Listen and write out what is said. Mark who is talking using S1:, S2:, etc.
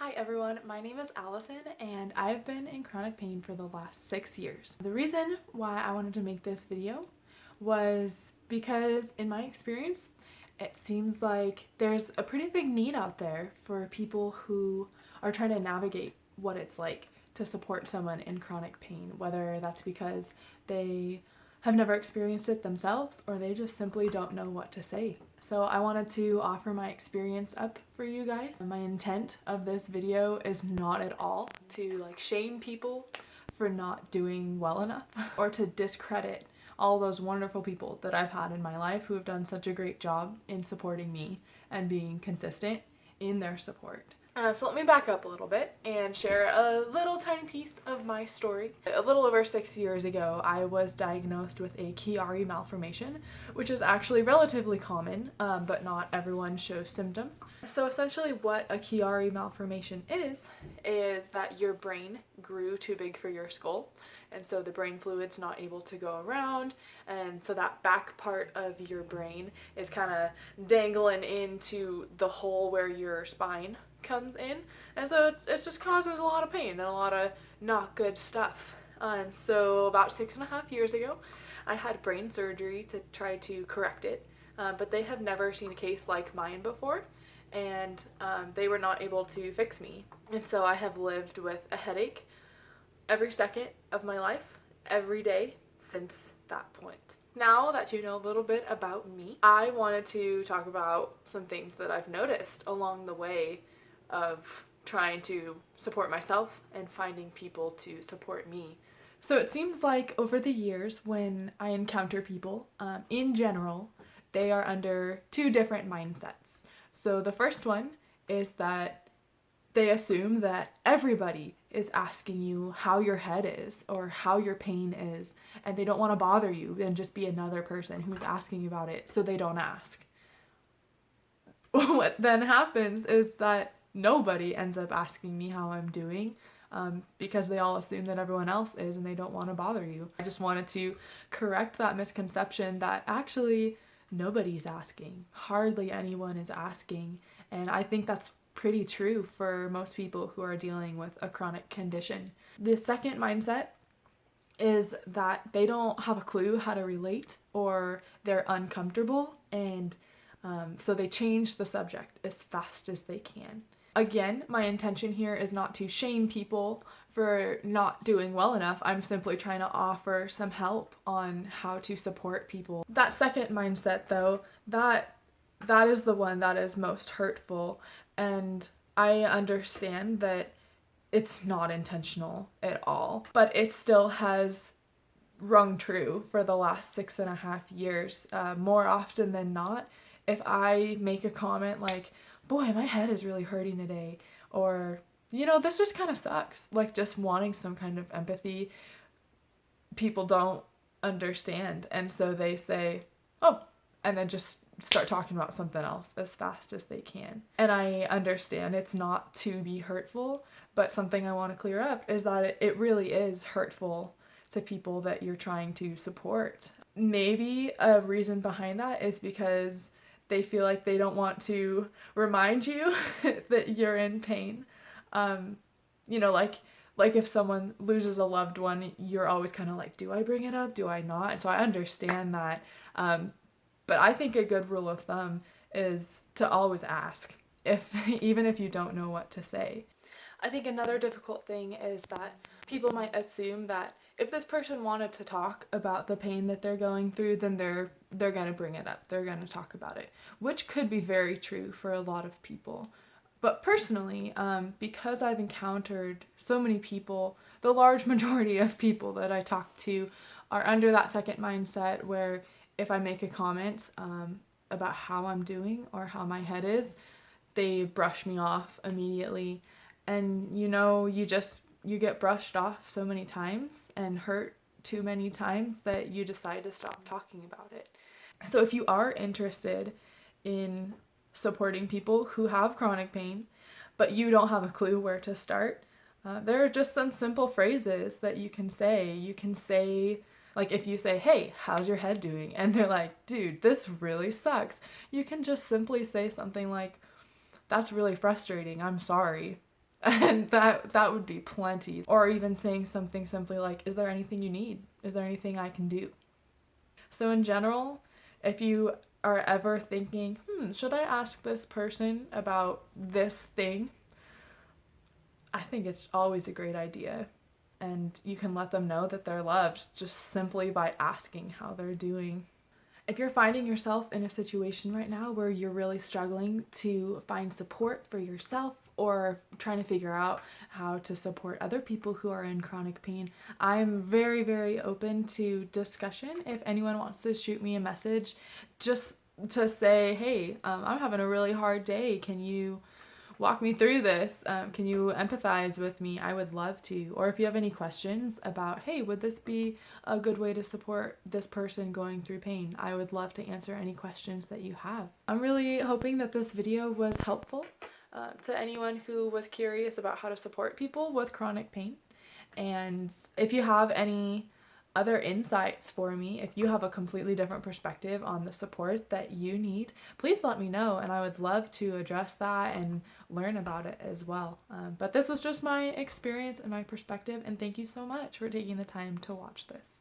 S1: Hi everyone, my name is Allison and I've been in chronic pain for the last 6 years. The reason why I wanted to make this video was because in my experience, it seems like there's a pretty big need out there for people who are trying to navigate what it's like to support someone in chronic pain, whether that's because they have never experienced it themselves or they just simply don't know what to say. So I wanted to offer my experience up for you guys. My intent of this video is not at all to shame people for not doing well enough or to discredit all those wonderful people that I've had in my life who have done such a great job in supporting me and being consistent in their support. So let me back up a little bit and share a little tiny piece of my story. A little over 6 years ago, I was diagnosed with a Chiari malformation, which is actually relatively common, but not everyone shows symptoms. So essentially what a Chiari malformation is that your brain grew too big for your skull, and so the brain fluid's not able to go around, and so that back part of your brain is kind of dangling into the hole where your spine comes in, and so it just causes a lot of pain and a lot of not good stuff. And so about 6.5 years ago, I had brain surgery to try to correct it, but they have never seen a case like mine before, and they were not able to fix me. And so I have lived with a headache every second of my life, every day since that point. Now that you know a little bit about me, I wanted to talk about some things that I've noticed along the way of trying to support myself and finding people to support me. So it seems like over the years when I encounter people, in general, they are under two different mindsets. So the first one is that they assume that everybody is asking you how your head is or how your pain is, and they don't want to bother you and just be another person who's asking you about it, so they don't ask. What then happens is that nobody ends up asking me how I'm doing, because they all assume that everyone else is and they don't want to bother you. I just wanted to correct that misconception that actually nobody's asking. Hardly anyone is asking, and I think that's pretty true for most people who are dealing with a chronic condition. The second mindset is that they don't have a clue how to relate or they're uncomfortable, and so they change the subject as fast as they can. Again, my intention here is not to shame people for not doing well enough. I'm simply trying to offer some help on how to support people. That second mindset, though, that is the one that is most hurtful, and I understand that it's not intentional at all, but it still has rung true for the last 6.5 years. More often than not, if I make a comment like, boy, my head is really hurting today, or, this just kind of sucks, just wanting some kind of empathy, people don't understand, and so they say, oh, and then just start talking about something else as fast as they can. And I understand it's not to be hurtful, but something I want to clear up is that it really is hurtful to people that you're trying to support. Maybe a reason behind that is because they feel like they don't want to remind you that you're in pain. Like if someone loses a loved one, you're always kind of like, do I bring it up? Do I not? And so I understand that. But I think a good rule of thumb is to always ask, even if you don't know what to say. I think another difficult thing is that people might assume that if this person wanted to talk about the pain that they're going through, then they're going to bring it up. They're going to talk about it, which could be very true for a lot of people. But personally, because I've encountered so many people, the large majority of people that I talk to are under that second mindset where if I make a comment about how I'm doing or how my head is, they brush me off immediately. And you get brushed off so many times and hurt too many times that you decide to stop talking about it. So if you are interested in supporting people who have chronic pain, but you don't have a clue where to start, there are just some simple phrases that you can say. You can say, if you say, hey, how's your head doing? And they're like, dude, this really sucks. You can just simply say something like, that's really frustrating, I'm sorry. And that would be plenty. Or even saying something simply like, is there anything you need? Is there anything I can do? So in general, if you are ever thinking, should I ask this person about this thing? I think it's always a great idea. And you can let them know that they're loved just simply by asking how they're doing. If you're finding yourself in a situation right now where you're really struggling to find support for yourself or trying to figure out how to support other people who are in chronic pain, I'm very, very open to discussion. If anyone wants to shoot me a message just to say, hey, I'm having a really hard day. Can you walk me through this? Can you empathize with me? I would love to. Or if you have any questions about, hey, would this be a good way to support this person going through pain? I would love to answer any questions that you have. I'm really hoping that this video was helpful to anyone who was curious about how to support people with chronic pain. And if you have any other insights for me, if you have a completely different perspective on the support that you need, please let me know, and I would love to address that and learn about it as well. But this was just my experience and my perspective, and thank you so much for taking the time to watch this.